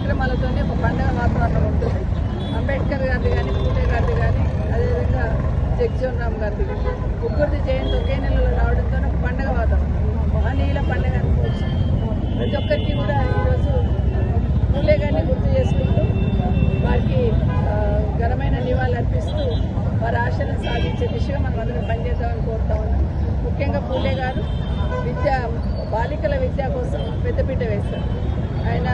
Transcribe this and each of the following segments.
కార్యక్రమాలతోనే ఒక పండుగ వాతావరణం ఉంటుంది. అంబేద్కర్ గారిది కానీ, పూలే గారిది కానీ, అదేవిధంగా జగ్జీవన్ రామ్ గారిది ముగ్గురిది జయంతి ఒకే నెలలో రావడంతో ఒక పండుగ వాతావరణం, మహనీయుల పండుగ అనుకోవచ్చు. ప్రతి ఒక్కరికి కూడా ఈరోజు పూలే గారిని గుర్తు చేసుకుంటూ వారికి ఘనమైన నివాళులు అర్పిస్తూ వారి ఆశలను సాధించే దిశగా మనం అందరం పనిచేద్దామని కోరుతా ఉన్నాం. ముఖ్యంగా పూలే గారు బాలికల విద్య కోసం పెద్దపీట వేస్తారు. ఆయన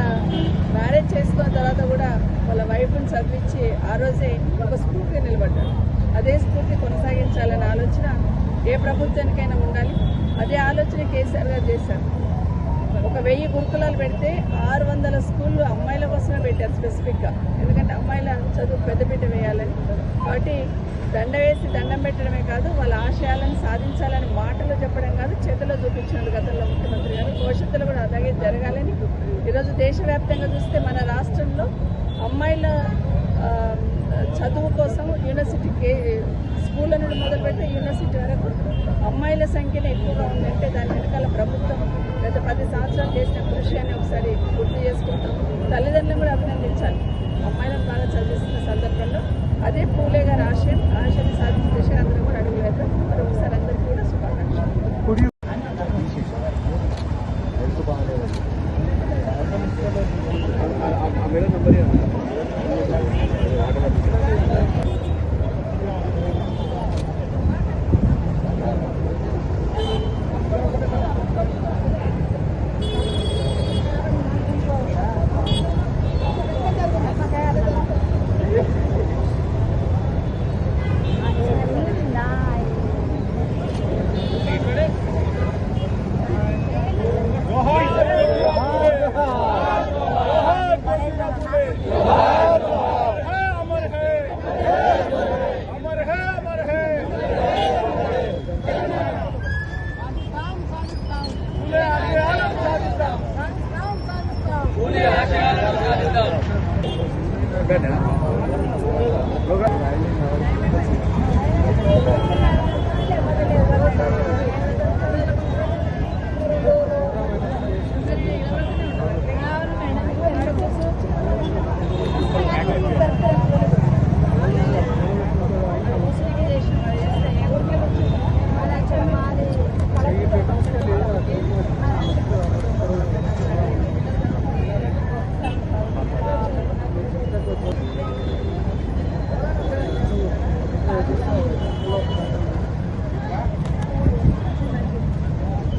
మ్యారేజ్ చేసుకున్న తర్వాత కూడా వాళ్ళ వైఫ్ని చదివించి ఆ రోజే ఒక స్ఫూర్తిగా నిలబడ్డారు. అదే స్ఫూర్తి కొనసాగించాలనే ఆలోచన ఏ ప్రభుత్వానికైనా ఉండాలి. అదే ఆలోచన కేసీఆర్ గారు చేశారు. ఒక 1000 గురుకులాలు పెడితే 600 స్కూళ్ళు అమ్మాయిల కోసమే పెట్టారు స్పెసిఫిక్గా. ఎందుకంటే అమ్మాయిల చదువు పెద్దపీట వేయాలని. కాబట్టి దండ వేసి దండం పెట్టడమే కాదు, వాళ్ళ ఆశయాలను సాధించాలని మాటలు చెప్పడం కాదు, చేతలో చూపించినట్టు గతంలో ముఖ్యమంత్రి గారు. భవిష్యత్తులో కూడా అలాగే జరగాలని ఈరోజు దేశవ్యాప్తంగా చూస్తే మన రాష్ట్రంలో అమ్మాయిల చదువు కోసం యూనివర్సిటీ స్కూళ్ళ నుండి మొదలుపెట్టి యూనివర్సిటీ వరకు అమ్మాయిల సంఖ్యను ఎక్కువగా ఉందంటే దాని వెనకాల ప్రభుత్వం గత 10 సంవత్సరాలు చేసిన కృషి అని ఒకసారి గుర్తు చేసుకుంటాం. తల్లిదండ్రులను కూడా అభినందించాలి. అమ్మాయిలను బాగా చదివిస్తున్న సందర్భంలో అదే పూలే గారి ఆశయాన్ని సాధించిన దిశగా అందరూ కూడా అడుగు వేద్దాం. మరొకసారి అందరికీ కూడా శుభాకాంక్షలు.